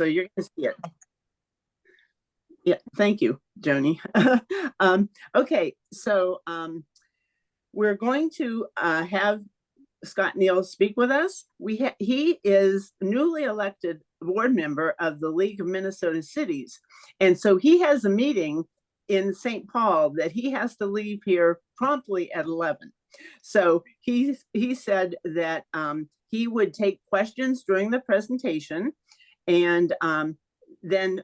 So you're going to see it. Yeah, thank you, Joni. Okay, so we're going to have Scott Neal speak with us. He is newly elected board member of the League of Minnesota Cities. And so he has a meeting in St. Paul that he has to leave here promptly at 11. So he said that he would take questions during the presentation, and then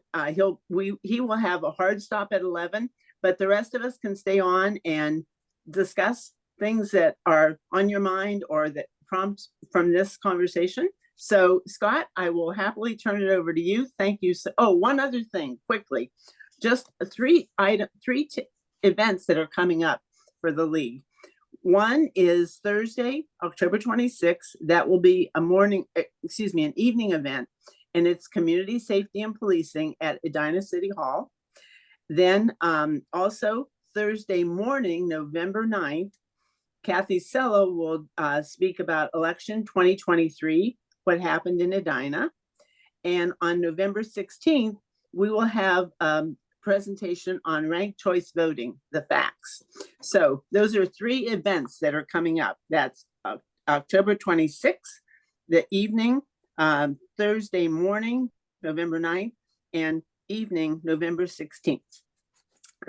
he will have a hard stop at 11, but the rest of us can stay on and discuss things that are on your mind or that prompt from this conversation. So Scott, I will happily turn it over to you. Thank you. Oh, one other thing quickly, just three events that are coming up for the league. One is Thursday, October 26th. That will be an evening event, and it's community safety and policing at Edina City Hall. Then also Thursday morning, November 9th, Kathy Sello will speak about election 2023, what happened in Edina. And on November 16th, we will have a presentation on ranked choice voting, the facts. So those are three events that are coming up. That's October 26th, the evening, Thursday morning, November 9th, and evening, November 16th.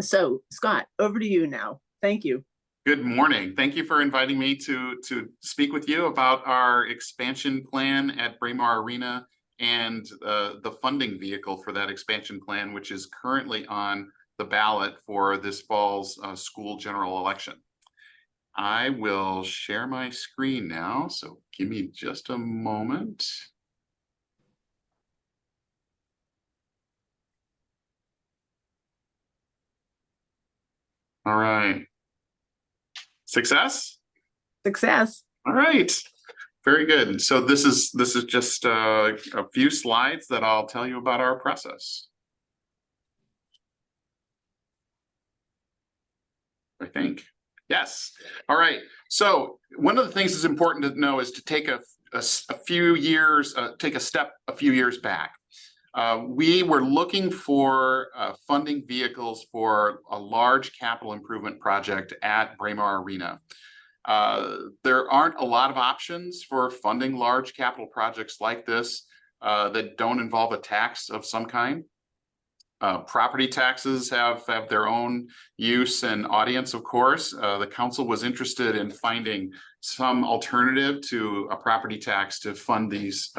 So Scott, over to you now. Thank you. Good morning. Thank you for inviting me to speak with you about our expansion plan at Braemar Arena and the funding vehicle for that expansion plan, which is currently on the ballot for this fall's school general election. I will share my screen now, so give me just a moment. All right. Success? Success. All right. Very good. So this is just a few slides that I'll tell you about our process. I think. Yes. All right. So one of the things that's important to know is to take a few years, take a step a few years back. We were looking for funding vehicles for a large capital improvement project at Braemar Arena. There aren't a lot of options for funding large capital projects like this that don't involve a tax of some kind. Property taxes have their own use and audience, of course. The council was interested in finding some alternative to a property tax to fund this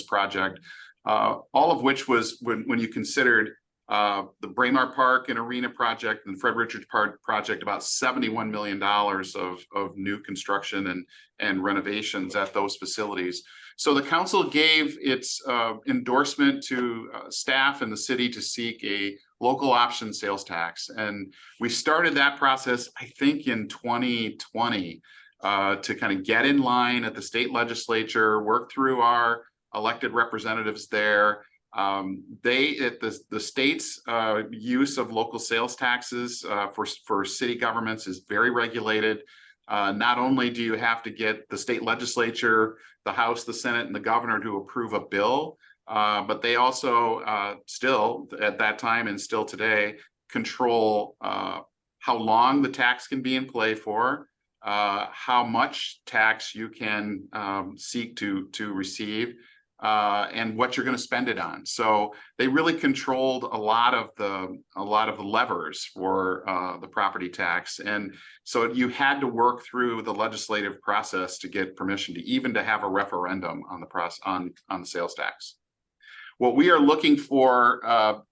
project. All of which was when you considered the Braemar Park and Arena project and Fred Richards Park project, about $71 million of new construction and renovations at those facilities. So the council gave its endorsement to staff in the city to seek a local option sales tax. And we started that process, I think, in 2020 to kind of get in line at the state legislature, work through our elected representatives there. The state's use of local sales taxes for city governments is very regulated. Not only do you have to get the state legislature, the House, the Senate, and the governor to approve a bill, but they also still, at that time and still today, control how long the tax can be in play for, how much tax you can seek to receive, and what you're going to spend it on. So they really controlled a lot of the levers for the property tax, and so you had to work through the legislative process to get permission to even to have a referendum on the process on the sales tax. What we are looking for,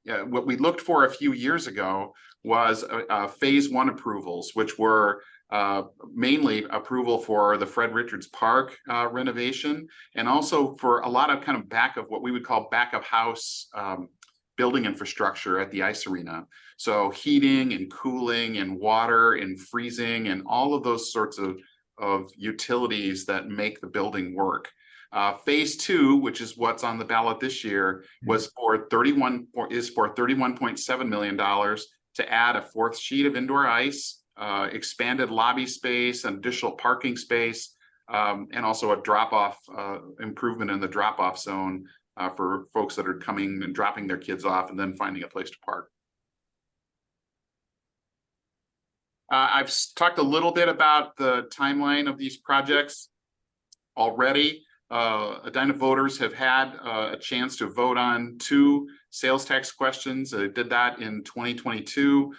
what we looked for a few years ago was phase one approvals, which were mainly approval for the Fred Richards Park renovation, and also for a lot of kind of what we would call back of house building infrastructure at the ice arena. So heating and cooling and water and freezing and all of those sorts of utilities that make the building work. Phase two, which is what's on the ballot this year, was for $31.7 million to add a fourth sheet of indoor ice, expanded lobby space, and additional parking space, and also a drop-off improvement in the drop-off zone for folks that are coming and dropping their kids off and then finding a place to park. I've talked a little bit about the timeline of these projects already. Edina voters have had a chance to vote on 2 sales tax questions. They did that in 2022.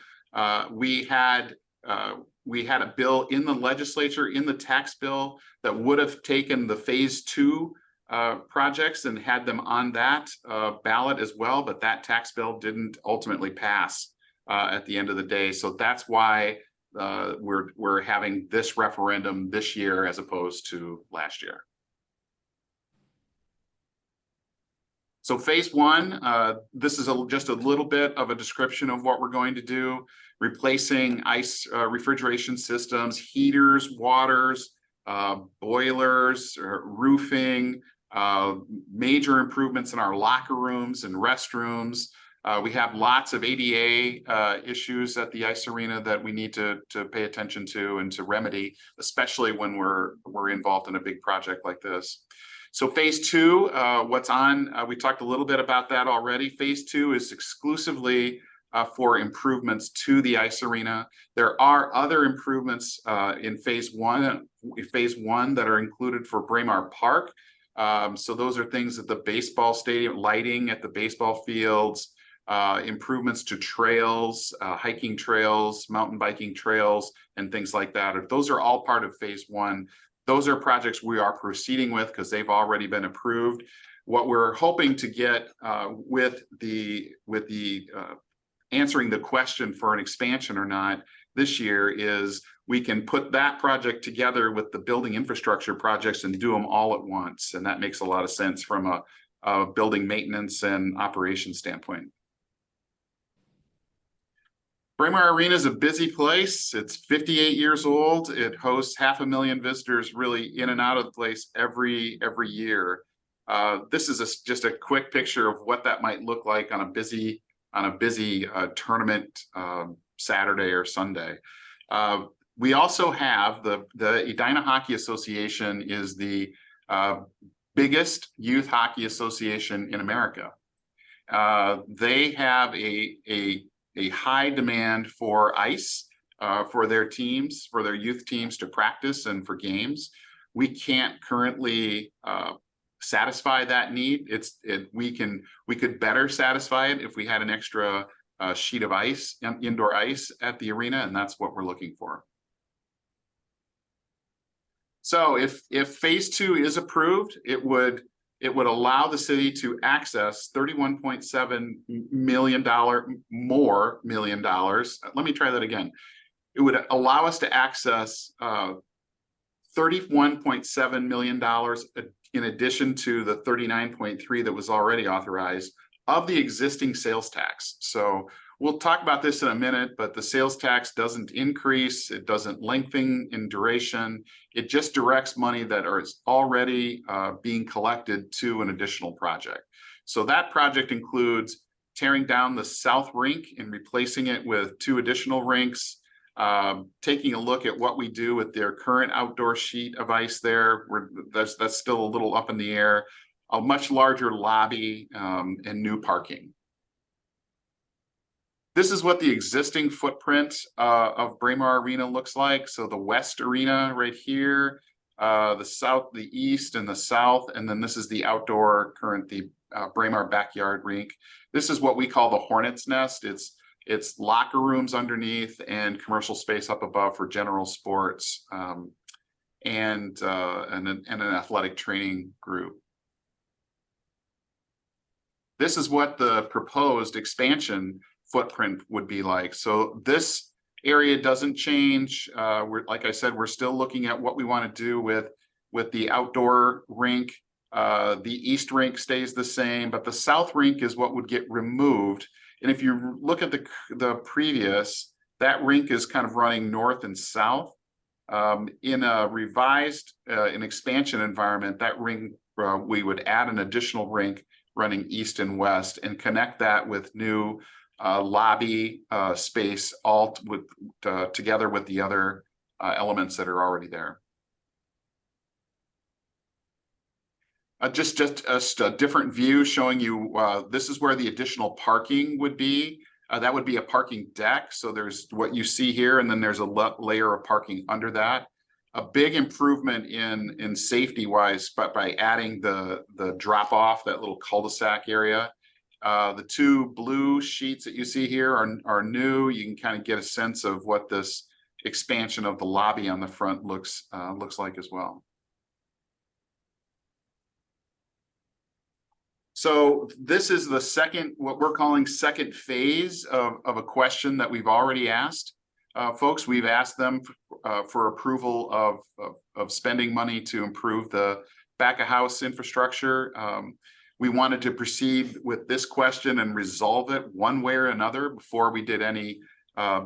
We had a bill in the legislature, in the tax bill, that would have taken the phase 2 projects and had them on that ballot as well, but that tax bill didn't ultimately pass at the end of the day. So that's why we're having this referendum this year as opposed to last year. So phase 1, this is just a little bit of a description of what we're going to do: replacing ice refrigeration systems, heaters, waters, boilers, roofing, major improvements in our locker rooms and restrooms. We have lots of ADA issues at the ice arena that we need to pay attention to and to remedy, especially when we're involved in a big project like this. So phase 2, what's on? We talked a little bit about that already. Phase 2 is exclusively for improvements to the ice arena. There are other improvements in phase 1 that are included for Braemar Park. So those are things at the baseball stadium, lighting at the baseball fields, improvements to trails, hiking trails, mountain biking trails, and things like that. Those are all part of phase 1. Those are projects we are proceeding with because they've already been approved. What we're hoping to get with the answering the question for an expansion or not this year is we can put that project together with the building infrastructure projects and do them all at once. And that makes a lot of sense from a building maintenance and operation standpoint. Braemar Arena is a busy place. It's 58 years old. It hosts 500,000 visitors really in and out of the place every year. This is just a quick picture of what that might look like on a busy tournament Saturday or Sunday. We also have the Edina Hockey Association is the biggest youth hockey association in America. They have a high demand for ice for their teams, for their youth teams to practice and for games. We can't currently satisfy that need. We could better satisfy it if we had an extra sheet of ice, indoor ice at the arena, and that's what we're looking for. So if phase 2 is approved, it would allow the city to access $31.7 million more. Let me try that again. It would allow us to access $31.7 million in addition to the $39.3 that was already authorized of the existing sales tax. So we'll talk about this in a minute, but the sales tax doesn't increase. It doesn't lengthen in duration. It just directs money that is already being collected to an additional project. So that project includes tearing down the South Rink and replacing it with 2 additional rinks, taking a look at what we do with their current outdoor sheet of ice there. That's still a little up in the air. A much larger lobby and new parking. This is what the existing footprint of Braemar Arena looks like. So the west arena right here, the south, the east, and the south, and then this is the outdoor the Braemar backyard rink. This is what we call the Hornet's Nest. It's locker rooms underneath and commercial space up above for general sports and an athletic training group. This is what the proposed expansion footprint would be like. So this area doesn't change. Like I said, we're still looking at what we want to do with the outdoor rink. The east rink stays the same, but the south rink is what would get removed. And if you look at the previous, that rink is kind of running north and south. In a revised an expansion environment, that rink we would add an additional rink running east and west and connect that with new lobby space together with the other elements that are already there. Just a different view showing you, this is where the additional parking would be. That would be a parking deck. So there's what you see here, and then there's a layer of parking under that. A big improvement in safety wise, but by adding the drop off, that little cul-de-sac area. The two blue sheets that you see here are new. You can kind of get a sense of what this expansion of the lobby on the front looks like as well. So this is the second, what we're calling second phase of a question that we've already asked. Folks, we've asked them for approval of spending money to improve the back of house infrastructure. We wanted to proceed with this question and resolve it one way or another before we did any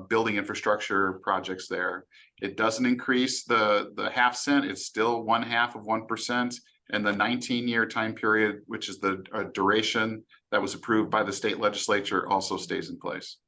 building infrastructure projects there. It doesn't increase the half cent. It's still 0.5%. And the 19-year time period, which is the duration that was approved by the state legislature, also stays in place.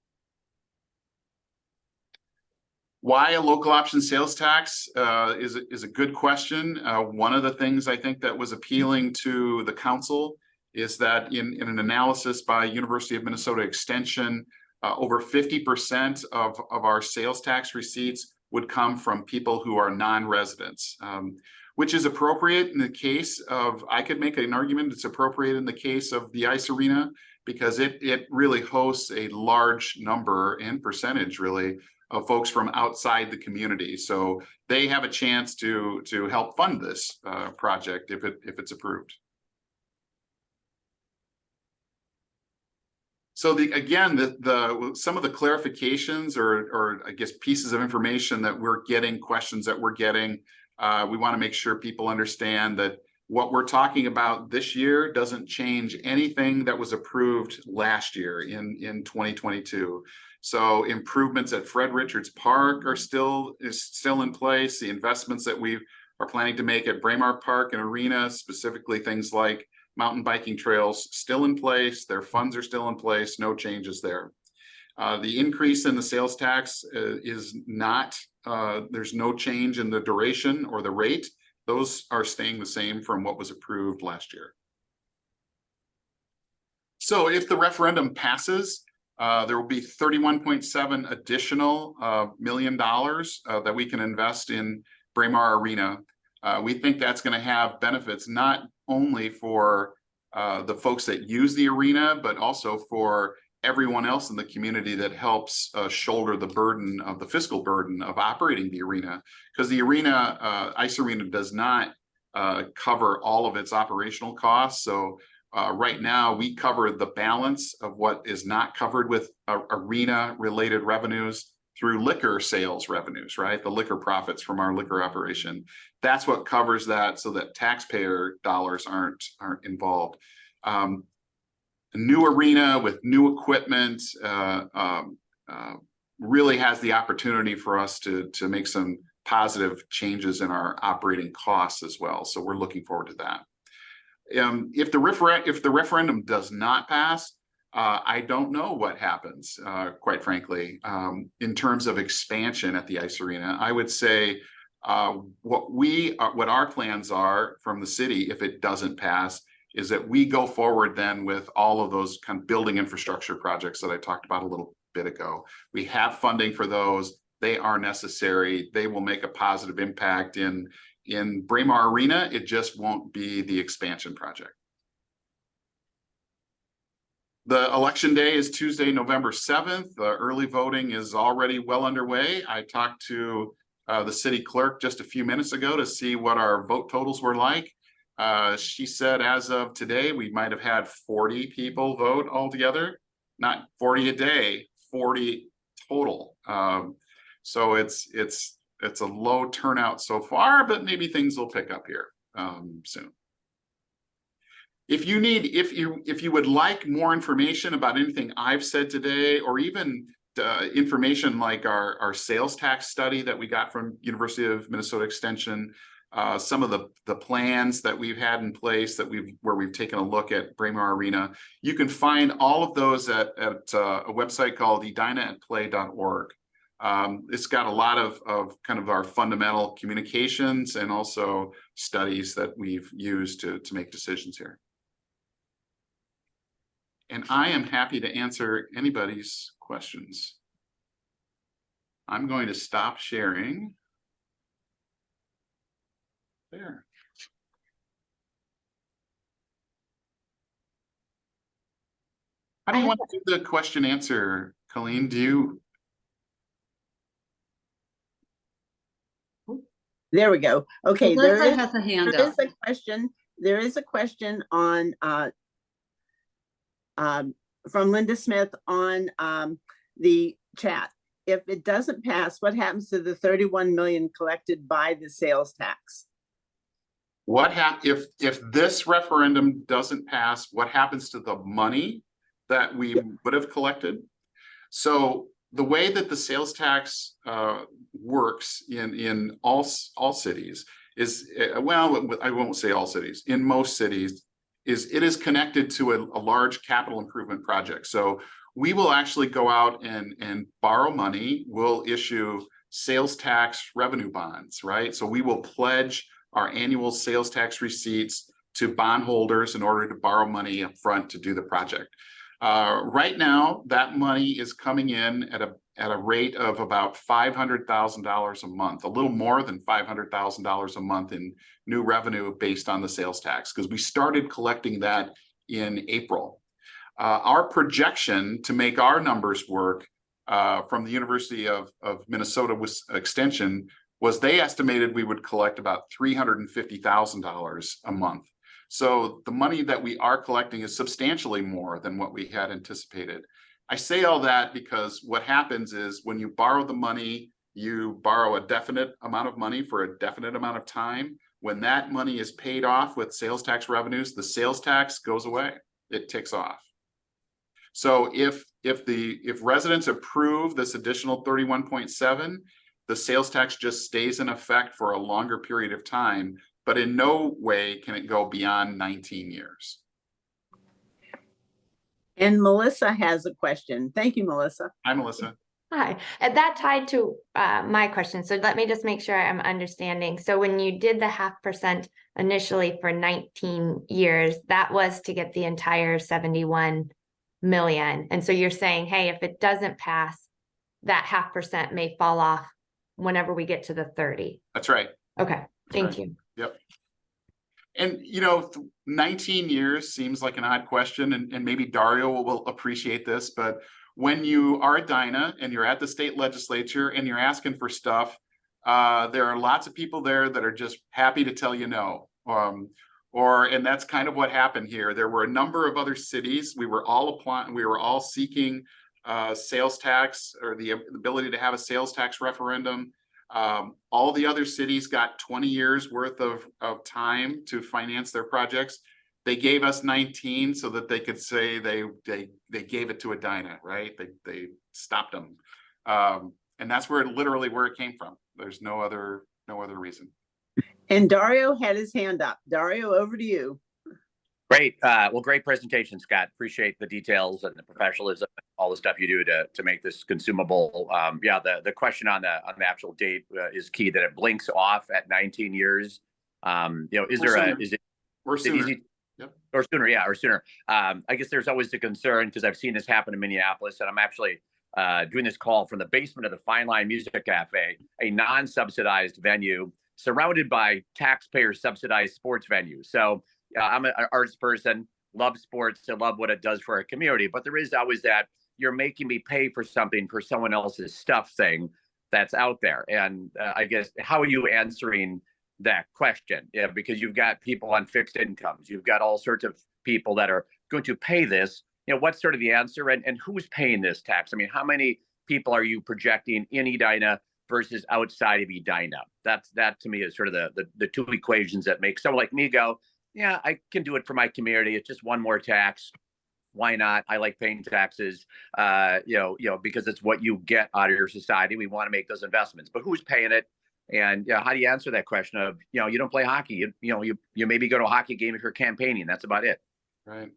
Why a local option sales tax is a good question. One of the things I think that was appealing to the council is that in an analysis by University of Minnesota Extension, over 50% of our sales tax receipts would come from people who are non-residents. Which is appropriate in the case of, I could make an argument it's appropriate in the case of the ice arena, because it really hosts a large number and percentage really of folks from outside the community. So they have a chance to help fund this project if it's approved. So some of the clarifications or I guess pieces of information that we're getting, questions that we're getting, we want to make sure people understand that what we're talking about this year doesn't change anything that was approved last year in 2022. So improvements at Fred Richards Park are still in place. The investments that we are planning to make at Braemar Park and Arena, specifically things like mountain biking trails, still in place. Their funds are still in place. No changes there. The increase in the sales tax is not, there's no change in the duration or the rate. Those are staying the same from what was approved last year. So if the referendum passes, there will be $31.7 additional million that we can invest in Braemar Arena. We think that's going to have benefits not only for the folks that use the arena, but also for everyone else in the community that helps shoulder the burden of the fiscal burden of operating the arena, because the arena, ice arena, does not cover all of its operational costs. So right now we cover the balance of what is not covered with arena related revenues through liquor sales revenues, right? The liquor profits from our liquor operation. That's what covers that, so that taxpayer dollars aren't involved. A new arena with new equipment really has the opportunity for us to make some positive changes in our operating costs as well. So we're looking forward to that. If the referendum does not pass, I don't know what happens, quite frankly, in terms of expansion at the ice arena. I would say what our plans are from the city, if it doesn't pass, is that we go forward then with all of those kind of building infrastructure projects that I talked about a little bit ago. We have funding for those. They are necessary. They will make a positive impact in Braemar Arena. It just won't be the expansion project. The election day is Tuesday, November 7th. The early voting is already well underway. I talked to the city clerk just a few minutes ago to see what our vote totals were like. She said as of today, we might have had 40 people vote altogether, not 40 a day, 40 total. So it's a low turnout so far, but maybe things will pick up here soon. If you would like more information about anything I've said today, or even information like our sales tax study that we got from University of Minnesota Extension, some of the plans that we've had in place where we've taken a look at Braemar Arena, you can find all of those at a website called edinaatplay.org. It's got a lot of kind of our fundamental communications and also studies that we've used to make decisions here. And I am happy to answer anybody's questions. I'm going to stop sharing. There. How do you want to do the question answer, Colleen? Do you? There we go. Okay, Melissa has a hand there up. is a question. There is a question on from Linda Smith on the chat. If it doesn't pass, what happens to the 31 million collected by the sales tax? What if this referendum doesn't pass? What happens to the money that we would have collected? So the way that the sales tax works in all cities is, well, I won't say all cities, in most cities, is it is connected to a large capital improvement project. So we will actually go out and borrow money. We'll issue sales tax revenue bonds, right? So we will pledge our annual sales tax receipts to bondholders in order to borrow money up front to do the project. Right now, that money is coming in at a rate of about $500,000 a month, a little more than $500,000 a month in new revenue based on the sales tax, because we started collecting that in April. Our projection to make our numbers work from the University of Minnesota Extension was they estimated we would collect about $350,000 a month. So the money that we are collecting is substantially more than what we had anticipated. I say all that because what happens is when you borrow the money, you borrow a definite amount of money for a definite amount of time. When that money is paid off with sales tax revenues, the sales tax goes away. It ticks off. So if residents approve this additional 31.7, the sales tax just stays in effect for a longer period of time, but in no way can it go beyond 19 years. And Melissa has a question. Thank you, Melissa. Hi, Melissa. Hi, and that tied to my question. So let me just make sure I'm understanding. So when you did the 0.5% initially for 19 years, that was to get the entire 71 million. And so you're saying, hey, if it doesn't pass, that 0.5% may fall off whenever we get to the 30. That's right. Okay, thank right. you. Yep. And, you know, 19 years seems like an odd question, and maybe Dario will appreciate this, but when you are Edina and you're at the state legislature and you're asking for stuff, there are lots of people there that are just happy to tell you no. And that's kind of what happened here. There were a number of other cities. We were all applying, we were all seeking sales tax or the ability to have a sales tax referendum. All the other cities got 20 years worth of time to finance their projects. They gave us 19 so that they could say they gave it to Edina, right? They stopped them. And that's literally where it came from. There's no other reason. And Dario had his hand up. Dario, over to you. Great. Well, great presentation, Scott. Appreciate the details and the professionalism, all the stuff you do to make this consumable. Yeah, the question on the actual date is key, that it blinks off at 19 years. You know, is it or sooner? Easy? Yep. Or sooner, yeah, or sooner. I guess there's always the concern, because I've seen this happen in Minneapolis, and I'm actually doing this call from the basement of the Fine Line Music Cafe, a non-subsidized venue surrounded by taxpayer subsidized sports venues. So I'm an arts person, love sports, and love what it does for our community. But there is always that you're making me pay for something for someone else's stuff thing that's out there. And I guess, how are you answering that question? Yeah, because you've got people on fixed incomes. You've got all sorts of people that are going to pay this. You know, what's sort of the answer, and who's paying this tax? I mean, how many people are you projecting in Edina versus outside of Edina? That to me is sort of the two equations that make someone like me go, yeah, I can do it for my community. It's just one more tax. Why not? I like paying taxes, you know, because it's what you get out of your society. We want to make those investments, but who's paying it? And how do you answer that question of, you know, you don't play hockey. You maybe go to a hockey game if you're campaigning. That's about it. Right.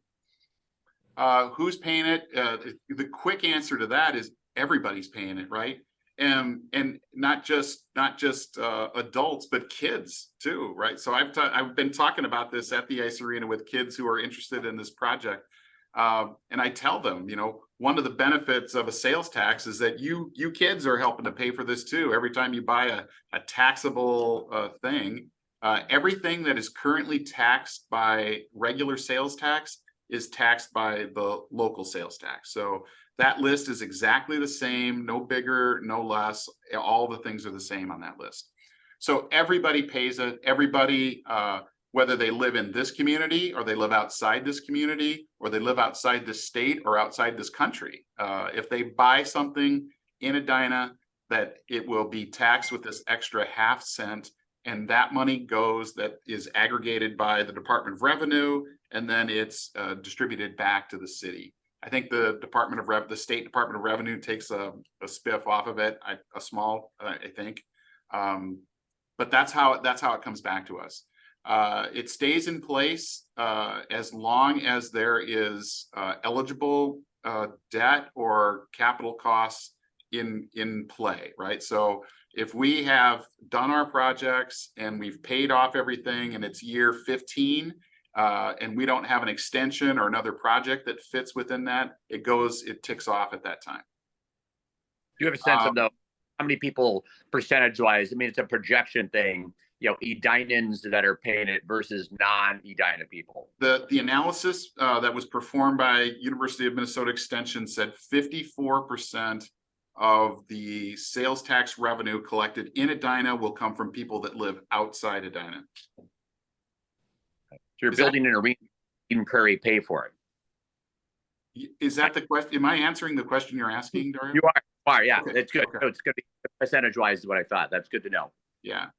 Who's paying it? The quick answer to that is everybody's paying it, right? and not just adults, but kids too, right? So I've been talking about this at the ice arena with kids who are interested in this project, and I tell them, one of the benefits of a sales tax is that you kids are helping to pay for this too. Every time you buy a taxable thing, everything that is currently taxed by regular sales tax is taxed by the local sales tax. So that list is exactly the same, no bigger, no less. All the things are the same on that list. So everybody pays it. Everybody, whether they live in this community or they live outside this community or they live outside this state or outside this country, if they buy something in Edina, that it will be taxed with this extra half cent, and that money that is aggregated by the Department of Revenue, and then it's distributed back to the city. I think the State Department of Revenue takes a spiff off of it, a small, I think, but that's how it comes back to us. It stays in place as long as there is eligible debt or capital costs in play, right? So if we have done our projects and we've paid off everything and it's year 15, and we don't have an extension or another project that fits within that, it ticks off at that time. Do you have a sense of how many people percentage-wise? I mean, it's a projection thing. Edinans that are paying it versus non-Edina people. The analysis that was performed by University of Minnesota Extension said 54% of the sales tax revenue collected in Edina will come from people that live outside Edina. So you're building an arena, Eden Prairie pay for it. Is that the question? Am I answering the question you're asking, Dario? You are, yeah. Okay. That's good. Okay. So it's going to be percentage-wise is what I thought. That's good to know. Yeah.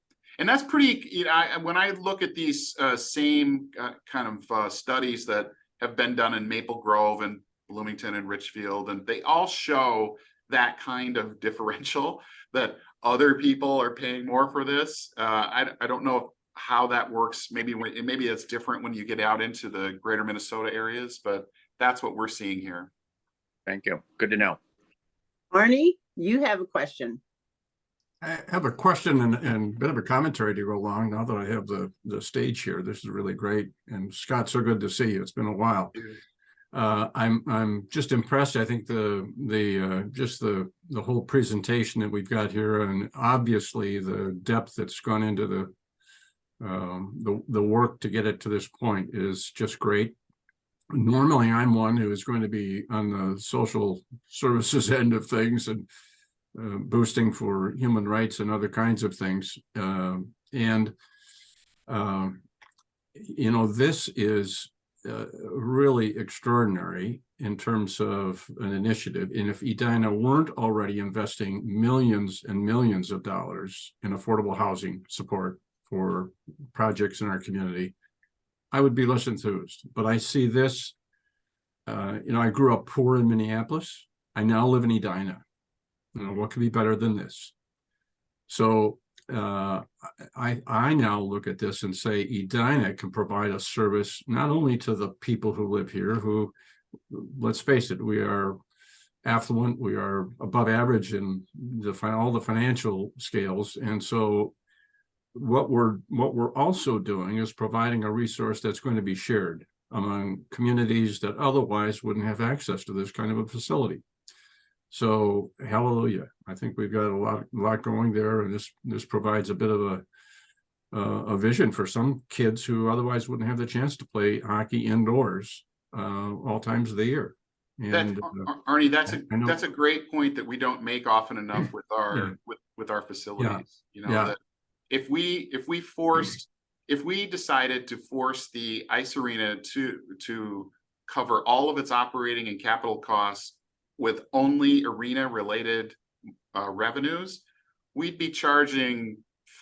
And that's pretty, when I look at these same kind of studies that have been done in Maple Grove and Bloomington and Richfield, and they all show that kind of differential, that other people are paying more for this. I don't know how that works. Maybe it's different when you get out into the greater Minnesota areas, but that's what we're seeing here. Thank you. Good to know. Arnie, you have a question. I have a question and a bit of a commentary to go along now that I have the stage here. This is really great. And Scott, so good to see you. It's been a while. I'm just impressed. I think the whole presentation that we've got here, and obviously the depth that's gone into the work to get it to this point is just great. Normally, I'm one who is going to be on the social services end of things and boosting for human rights and other kinds of things. This is really extraordinary in terms of an initiative. And if Edina weren't already investing millions and millions of dollars in affordable housing support for projects in our community, I would be less enthused. But I see this, I grew up poor in Minneapolis. I now live in Edina. What could be better than this? So I now look at this and say Edina can provide a service not only to the people who live here, who, let's face it, we are affluent, we are above average in all the financial scales, and so what we're also doing is providing a resource that's going to be shared among communities that otherwise wouldn't have access to this kind of a facility. So hallelujah. I think we've got a lot going there, and this provides a bit of a vision for some kids who otherwise wouldn't have the chance to play hockey indoors all times of the year. And Arnie, that's a great point that we don't make often enough with our with our facilities. That if we decided to force the ice arena to cover all of its operating and capital costs with only arena related revenues, we'd be charging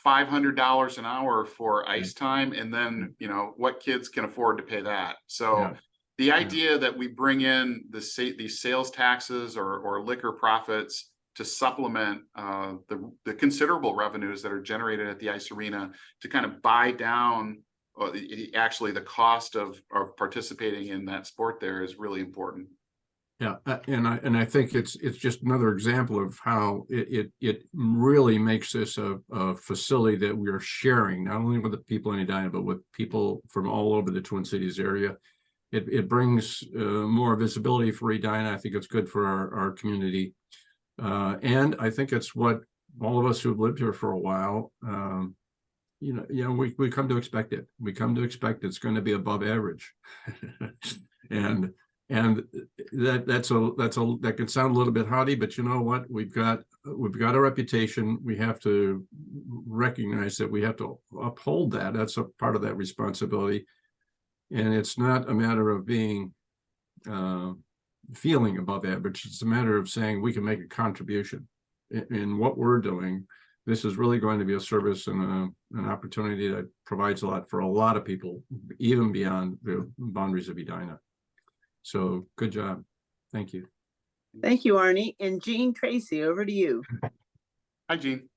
$500 an hour for ice time, and then what kids can afford to pay that? So the idea that we bring in these sales taxes or liquor profits to supplement the considerable revenues that are generated at the ice arena to kind of buy down actually the cost of participating in that sport there is really important. Yeah, and I think it's just another example of how it really makes this a facility that we are sharing, not only with the people in Edina, but with people from all over the Twin Cities area. It brings more visibility for Edina. I think it's good for our community. And I think it's what all of us who've lived here for a while, we come to expect it. We come to expect it's going to be above average. and that can sound a little bit haughty, but you know what? We've got a reputation. We have to recognize that we have to uphold that. That's a part of that responsibility. And it's not a matter of being feeling above average. It's a matter of saying we can make a contribution in what we're doing. This is really going to be a service and an opportunity that provides a lot for a lot of people, even beyond the boundaries of Edina. So good job. Thank you. Thank you, Arnie. And Jean Tracy, over to you. Hi, Jean.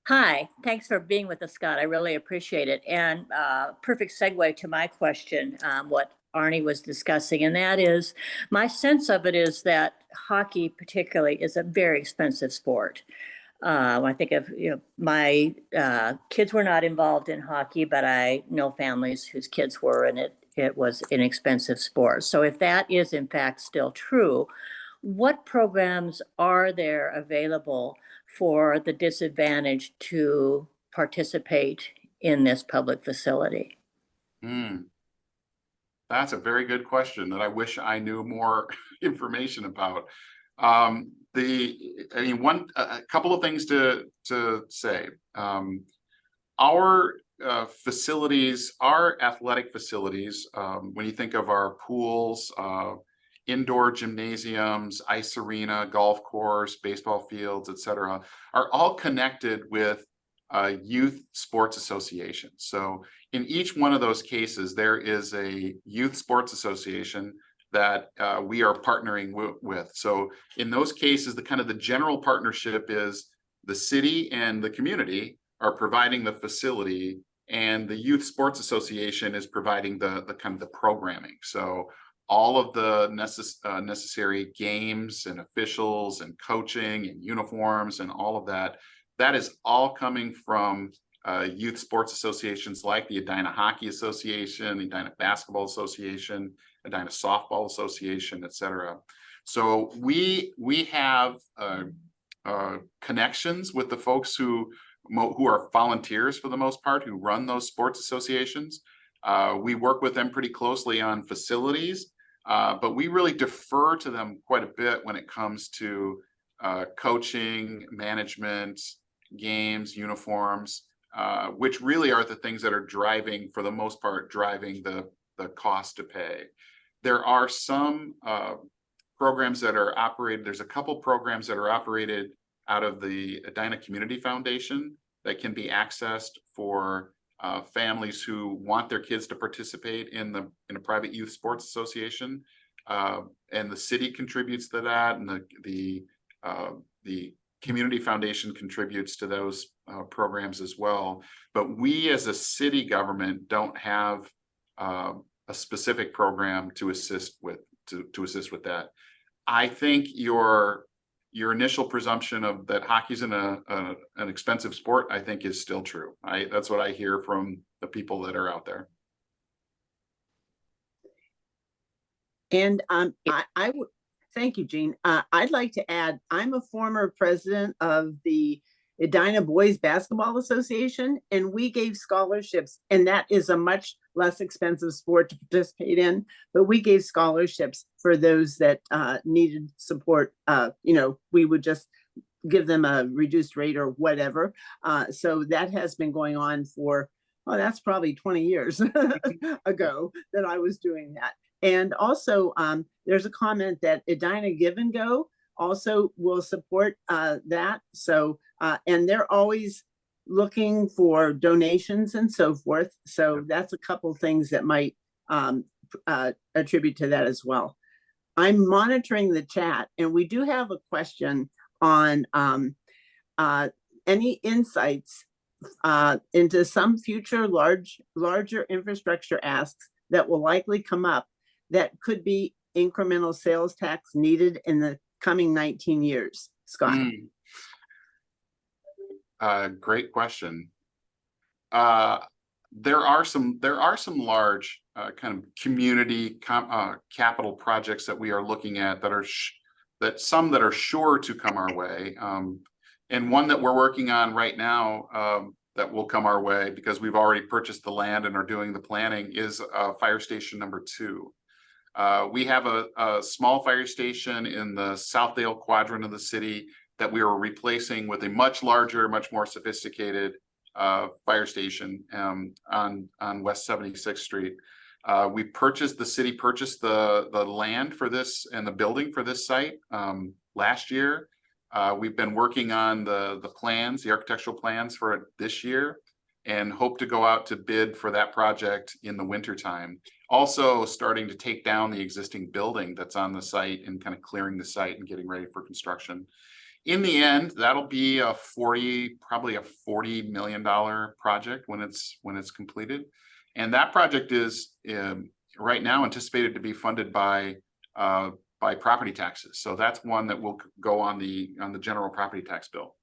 Hi, thanks for being with us, Scott. I really appreciate it. And perfect segue to my question, what Arnie was discussing, and that is, my sense of it is that hockey particularly is a very expensive sport. I think of, my kids were not involved in hockey, but I know families whose kids were, and it was an expensive sport. So if that is in fact still true, what programs are there available for the disadvantaged to participate in this public facility? That's a very good question that I wish I knew more information about. A couple of things to say. Our facilities, our athletic facilities, when you think of our pools, indoor gymnasiums, ice arena, golf course, baseball fields, etc., are all connected with youth sports associations. So in each one of those cases, there is a youth sports association that we are partnering with. So in those cases, the general partnership is the city and the community are providing the facility, and the youth sports association is providing the programming. So all of the necessary games and officials and coaching and uniforms and all of that is all coming from youth sports associations like the Edina Hockey Association, the Edina Basketball Association, Edina Softball Association, etc. So we have connections with the folks who are volunteers for the most part, who run those sports associations. We work with them pretty closely on facilities, but we really defer to them quite a bit when it comes to coaching, management, games, uniforms, which really are the things that are driving, for the most part, the cost to pay. There are some programs that are operated. There's a couple programs that are operated out of the Edina Community Foundation that can be accessed for families who want their kids to participate in a private youth sports association, and the city contributes to that, and the Community Foundation contributes to those programs as well. But we as a city government don't have a specific program to assist with that. I think your initial presumption of that hockey's an expensive sport, I think, is still true. That's what I hear from the people that are out there. And I would thank you, Jean. I'd like to add, I'm a former president of the Edina Boys Basketball Association, and we gave scholarships, and that is a much less expensive sport to participate in, but we gave scholarships for those that needed support. We would just give them a reduced rate or whatever. So that has been going on for, that's probably 20 years ago that I was doing that. And also, there's a comment that Edina Give and Go also will support that. So, and they're always looking for donations and so forth. So that's a couple things that might attribute to that as well. I'm monitoring the chat, and we do have a question on any insights into some future larger infrastructure asks that will likely come up that could be incremental sales tax needed in the coming 19 years? Scott? Great question. There are some large kind of community capital projects that we are looking at that are that are sure to come our way. And one that we're working on right now that will come our way because we've already purchased the land and are doing the planning is fire station number 2. We have a small fire station in the Southdale quadrant of the city that we are replacing with a much larger, much more sophisticated fire station on West 76th Street. The city purchased the land for this and the building for this site last year. We've been working on the plans, the architectural plans for it this year, and hope to go out to bid for that project in the winter time. Also starting to take down the existing building that's on the site and kind of clearing the site and getting ready for construction. In the end, that'll be probably a $40 million project when it's completed. And that project is right now anticipated to be funded by property taxes. So that's one that will go on the general property tax bill.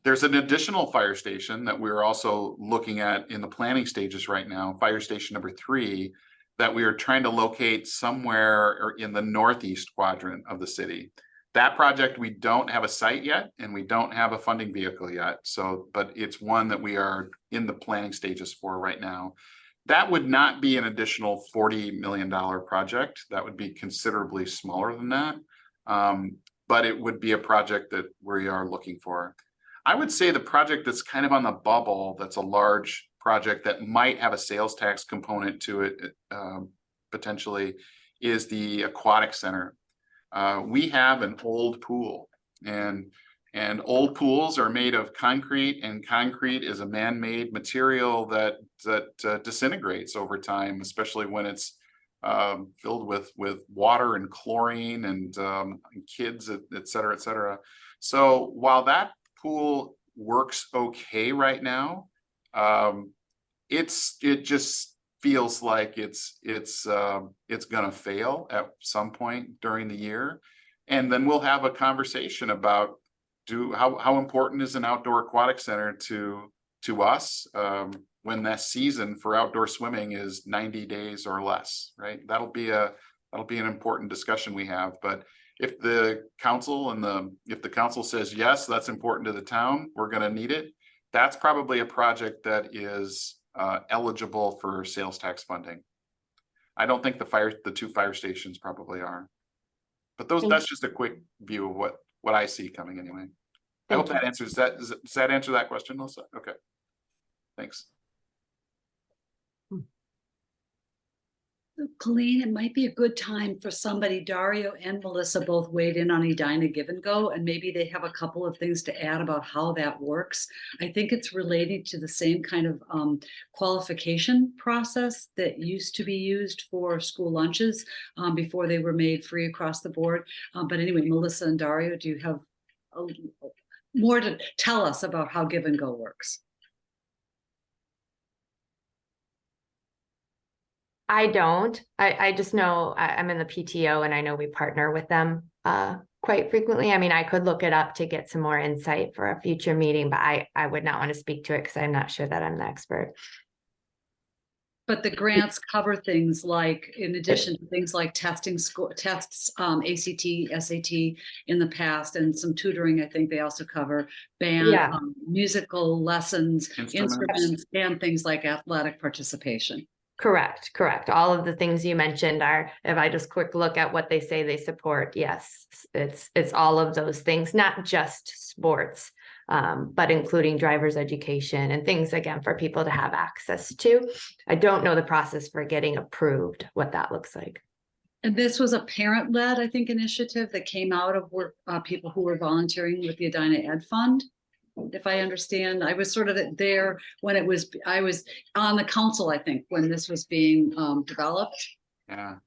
There's an additional fire station that we're also looking at in the planning stages right now, fire station number 3, that we are trying to locate somewhere in the northeast quadrant of the city. That project, we don't have a site yet, and we don't have a funding vehicle yet. So, but it's one that we are in the planning stages for right now. That would not be an additional $40 million project. That would be considerably smaller than that. But it would be a project that we are looking for. I would say the project that's kind of on the bubble, that's a large project that might have a sales tax component to it potentially, is the aquatic center. We have an old pool, and old pools are made of concrete, and concrete is a man-made material that disintegrates over time, especially when it's filled with water and chlorine and kids, et cetera, et cetera. So while that pool works okay right now, it just feels like it's gonna fail at some point during the year, and then we'll have a conversation about how important is an outdoor aquatic center to us when that season for outdoor swimming is 90 days or less, right? That'll be an important discussion we have. But if the council says yes, that's important to the town, we're going to need it, that's probably a project that is eligible for sales tax funding. I don't think the 2 fire stations probably are, but that's just a quick view of what I see coming anyway. I hope that answers that. Does that answer that question, Melissa? Okay, thanks. Colleen, it might be a good time for somebody, Dario and Melissa both weighed in on Edina Give and Go, and maybe they have a couple of things to add about how that works. I think it's related to the same kind of qualification process that used to be used for school lunches before they were made free across the board. But anyway, Melissa and Dario, do you have more to tell us about how Give and Go works? I don't. I just know I'm in the PTO, and I know we partner with them quite frequently. I mean, I could look it up to get some more insight for a future meeting, but I would not want to speak to it because I'm not sure that I'm the expert. But the grants cover things like, in addition to things like tests, ACT, SAT in the past, and some tutoring. I think they also cover band, musical lessons, instruments, and things like athletic participation. Correct. All of the things you mentioned are, if I just quick look at what they say they support, yes, it's all of those things, not just sports, but including driver's education and things, again, for people to have access to. I don't know the process for getting approved, what that looks like. And this was a parent-led, I think, initiative that came out of work, people who were volunteering with the Edina Ed Fund. If I understand, I was sort of there when I was on the council, I think, when this was being developed. Yeah,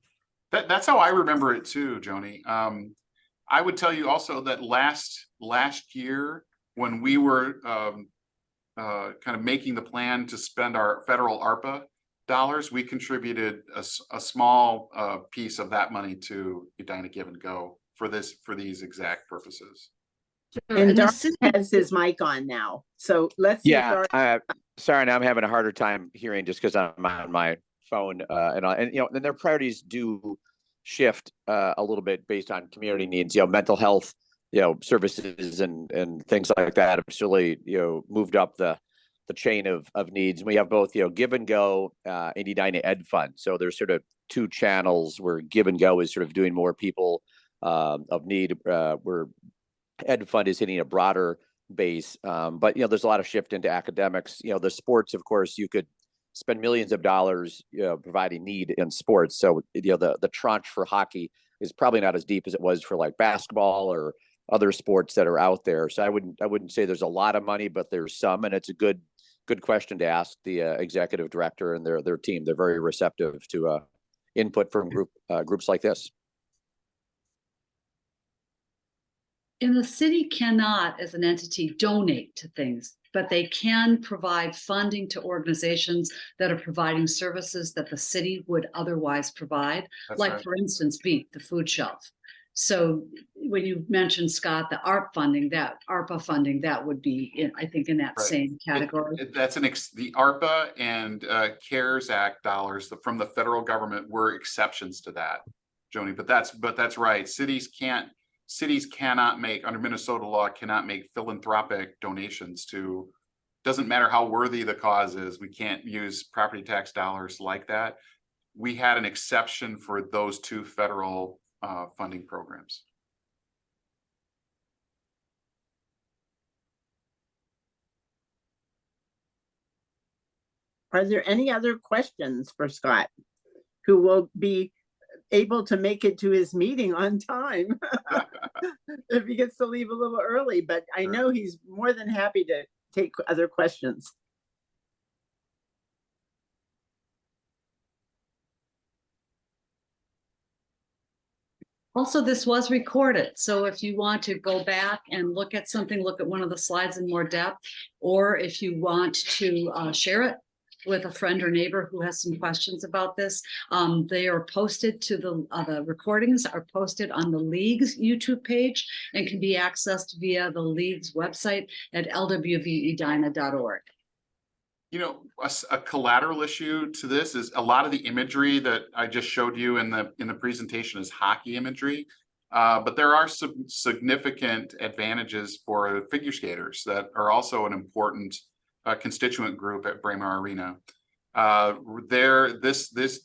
that's how I remember it too, Joni. I would tell you also that last year, when we were kind of making the plan to spend our federal ARPA dollars, we contributed a small piece of that money to Edina Give and Go for these exact purposes. And the Dark city- has his mic on now, so let's see if Yeah, Dark- sorry, now I'm having a harder time hearing just because I'm on my phone, and you know, then their priorities do shift a little bit based on community needs. You know, mental health, you know, services and things like that have really, you know, moved up the chain of needs. We have both, you know, Give and Go and Edina Ed Fund. So there's sort of two channels where Give and Go is sort of doing more people of need, where Ed Fund is hitting a broader base. But, you know, there's a lot of shift into academics. You know, the sports, of course, you could spend millions of dollars, you know, providing need in sports. So, you know, the tranche for hockey is probably not as deep as it was for like basketball or other sports that are out there. So I wouldn't say there's a lot of money, but there's some, and it's a good question to ask the executive director and their team. They're very receptive to input from groups like this. And the city cannot, as an entity, donate to things, but they can provide funding to organizations that are providing services that the city would otherwise provide. That's Like, right. for instance, BEAT, the food shelf. So when you mentioned, Scott, the ARPA funding, that would be, I think, in that Right. same category. That's the ARPA and CARES Act dollars from the federal government were exceptions to that, Joni. But that's right. Cities cannot make, under Minnesota law, cannot make philanthropic donations to. Doesn't matter how worthy the cause is. We can't use property tax dollars like that. We had an exception for those two federal funding programs. Are there any other questions for Scott, who will be able to make it to his meeting on time if he gets to leave a little early? But I Sure. know he's more than happy to take other questions. Also, this was recorded, so if you want to go back and look at something, look at one of the slides in more depth, or if you want to share it with a friend or neighbor who has some questions about this, they are posted to the recordings are posted on the League's YouTube page and can be accessed via the League's website at LWVEdina.org. You know, a collateral issue to this is a lot of the imagery that I just showed you in the presentation is hockey imagery, but there are some significant advantages for figure skaters that are also an important constituent group at Braemar Arena.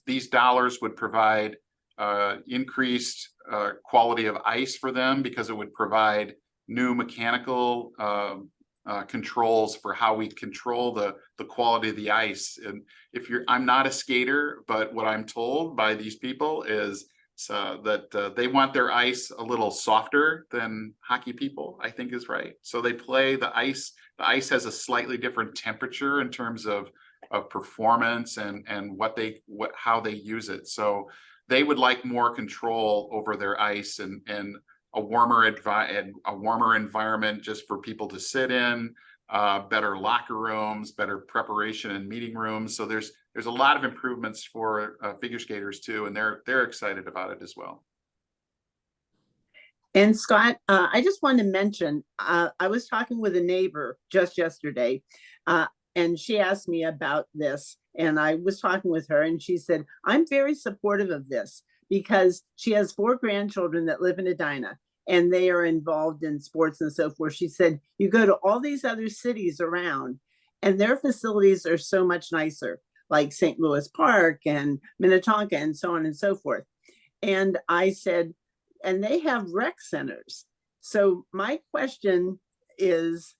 These dollars would provide increased quality of ice for them, because it would provide new mechanical controls for how we control the quality of the ice. And I'm not a skater, but what I'm told by these people is that they want their ice a little softer than hockey people, I think is right. So they play the ice. The ice has a slightly different temperature in terms of performance and how they use it. So they would like more control over their ice and a warmer environment just for people to sit in, better locker rooms, better preparation and meeting rooms. So there's a lot of improvements for figure skaters too, and they're excited about it as well. And Scott, I just want to mention, I was talking with a neighbor just yesterday, and she asked me about this, and I was talking with her, and she said, I'm very supportive of this, because she has 4 grandchildren that live in Edina, and they are involved in sports and so forth. She said, you go to all these other cities around, and their facilities are so much nicer, like St. Louis Park and Minnetonka and so on and so forth. And I said, and they have rec centers. So my question is,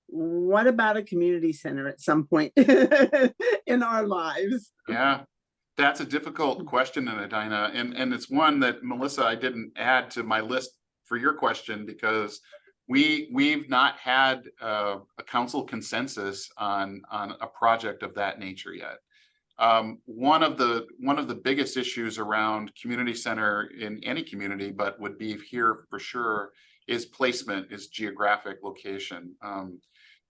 what about a community center at some point in our lives? Yeah, that's a difficult question in Edina, and it's one that, Melissa, I didn't add to my list for your question, because we've not had a council consensus on a project of that nature yet. One of the biggest issues around community center in any community, but would be here for sure, is placement, is geographic location.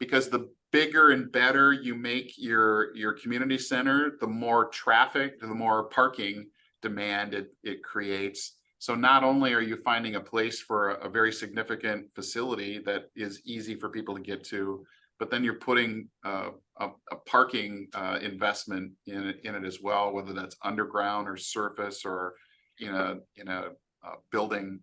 because the bigger and better you make your community center, the more traffic, the more parking demand it creates. So not only are you finding a place for a very significant facility that is easy for people to get to, but then you're putting a parking investment in it as well, whether that's underground or surface or in a building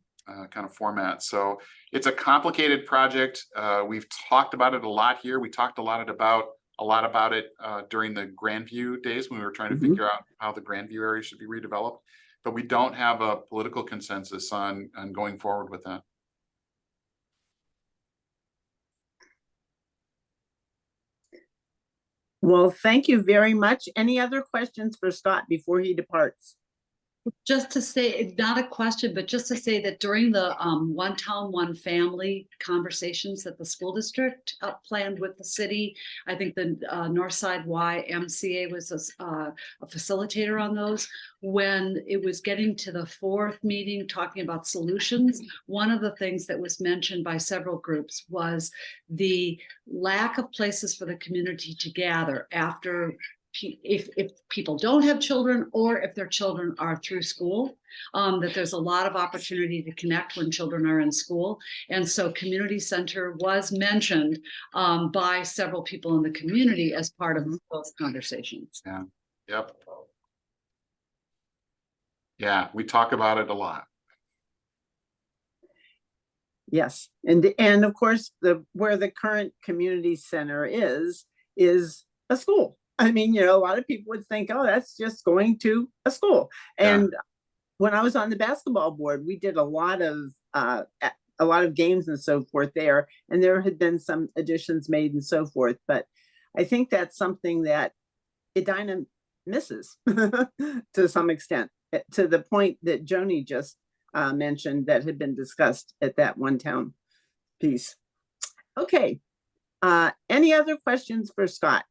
kind of format. So it's a complicated project. We've talked about it a lot here. We talked a lot about it during the Grandview days when we were trying to figure out how the Grandview area should be redeveloped. But we don't have a political consensus on going forward with that. Well, thank you very much. Any other questions for Scott before he departs? Just to say, not a question, but just to say that during the one town, one family conversations that the school district planned with the city, I think the Northside YMCA was a facilitator on those. When it was getting to the fourth meeting talking about solutions, one of the things that was mentioned by several groups was the lack of places for the community to gather after if people don't have children or if their children are through school, that there's a lot of opportunity to connect when children are in school. And so community center was mentioned by several people in the community as part of those conversations. Yeah. Yep. Yeah, we talk about it a lot. Yes, and of course, where the current community center is a school. I mean, a lot of people would think, oh, that's just going to a school. And when I was on the basketball board, we did a lot of games and so forth there, and there had been some additions made and so forth. But I think that's something that Edina misses to some extent, to the point that Joni just mentioned that had been discussed at that one town piece. Okay. Any other questions for Scott?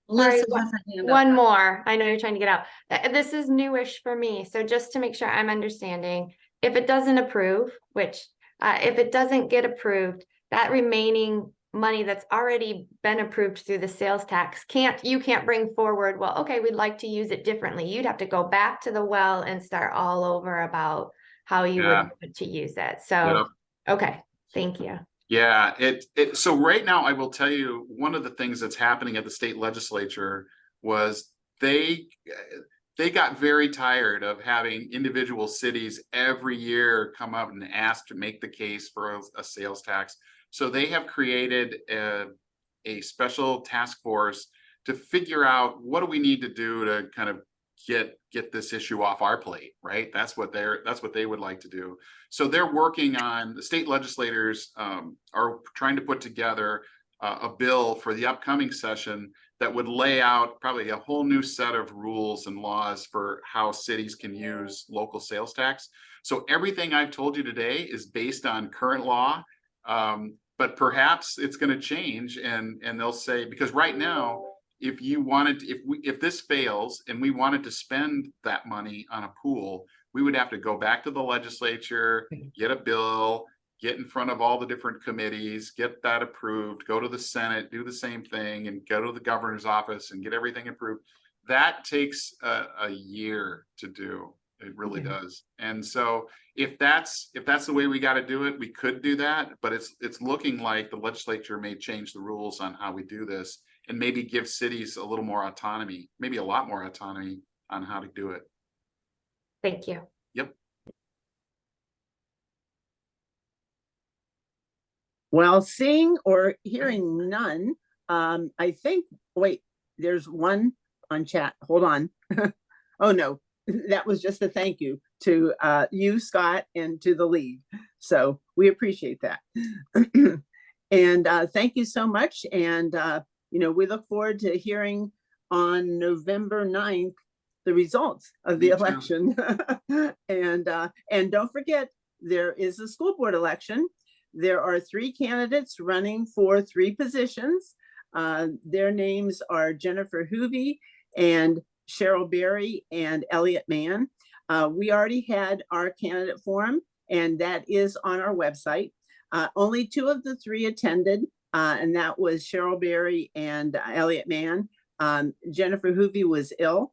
Sorry, Melissa has her hand up. one more. I know you're trying to get out. This is newish for me. So just to make sure I'm understanding, if it doesn't approve, which if it doesn't get approved, that remaining money that's already been approved through the sales tax you can't bring forward, well, okay, we'd like to use it differently. You'd have to go back to the well and start all over about how you would want to use it. So, okay, thank you. Yeah, so right now I will tell you one of the things that's happening at the state legislature was they got very tired of having individual cities every year come up and ask to make the case for a sales tax. So they have created a special task force to figure out what do we need to do to kind of get this issue off our plate, right? That's what they would like to do. So they're working on, the state legislators are trying to put together a bill for the upcoming session that would lay out probably a whole new set of rules and laws for how cities can use local sales tax. So everything I've told you today is based on current law, but perhaps it's going to change, and they'll say, because right now, if this fails and we wanted to spend that money on a pool, we would have to go back to the legislature, get a bill, get in front of all the different committees, get that approved, go to the Senate, do the same thing, and go to the governor's office and get everything approved. That takes a year to do. It really does. And so if that's the way we got to do it, we could do that, but it's looking like the legislature may change the rules on how we do this and maybe give cities a little more autonomy, maybe a lot more autonomy on how to do it. Thank you. Yep. Well, seeing or hearing none, I think, wait, there's one on chat. Hold on. Oh, no, that was just a thank you to you, Scott, and to the league. So we appreciate that. And thank you so much. And we look forward to hearing on November 9th the results of the election. And don't forget, there is a school board election. There are 3 candidates running for 3 positions. Their names are Jennifer Hoovey and Cheryl Berry and Elliot Mann. We already had our candidate forum, and that is on our website. Only 2 of the 3 attended, and that was Cheryl Berry and Elliot Mann. Jennifer Hoovey was ill,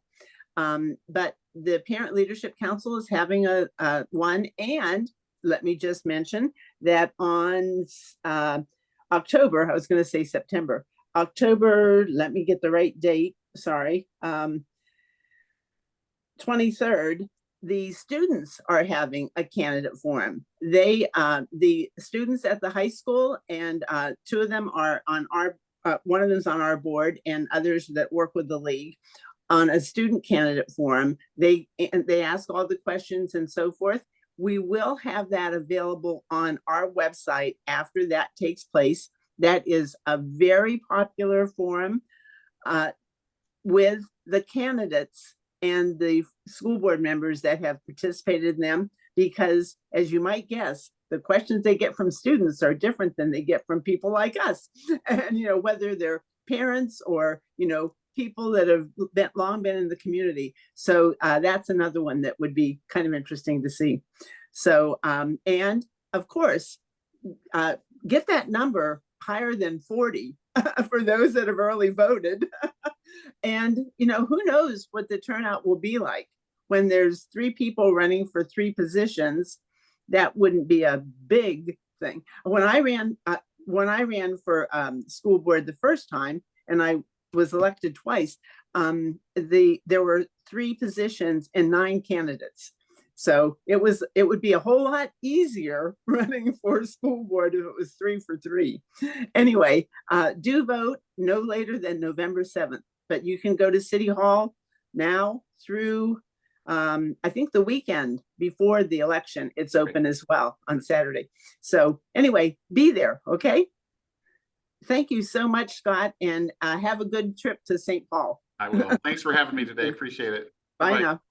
but the Parent Leadership Council is having a one. And let me just mention that on October, I was going to say September, October, let me get the right date, sorry, 23rd, the students are having a candidate forum. They, the students at the high school, and 2 of them are on our, one of them's on our board, and others that work with the league, on a student candidate forum. They ask all the questions and so forth. We will have that available on our website after that takes place. That is a very popular forum with the candidates and the school board members that have participated in them, because as you might guess, the questions they get from students are different than they get from people like us. And, you know, whether they're parents or, you know, people that have long been in the community. So that's another one that would be kind of interesting to see. So, and of course, get that number higher than 40 for those that have early voted. And, you know, who knows what the turnout will be like when there's 3 people running for 3 positions. That wouldn't be a big thing. When I ran for school board the first time, and I was elected twice, there were 3 positions and 9 candidates. So it would be a whole lot easier running for school board if it was 3 for 3. Anyway, do vote no later than November 7th, but you can go to City Hall now through, I think the weekend before the election, it's open as well on Saturday. So anyway, be there, okay? Thank you so much, Scott, and have a good trip to St. Paul. I will. Thanks for having me today. Appreciate it. Bye now.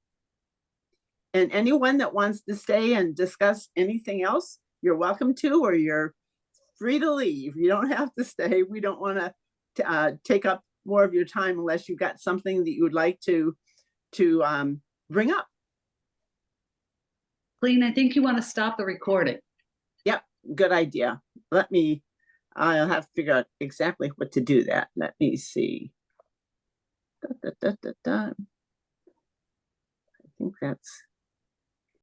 And anyone that wants to stay and discuss anything else, you're welcome to, or you're free to leave. You don't have to stay. We don't want to take up more of your time unless you've got something that you would like to bring up. Clean, I think you want to stop the recording. Yep, good idea. I'll have to figure out exactly what to do that. Let me see. I think that's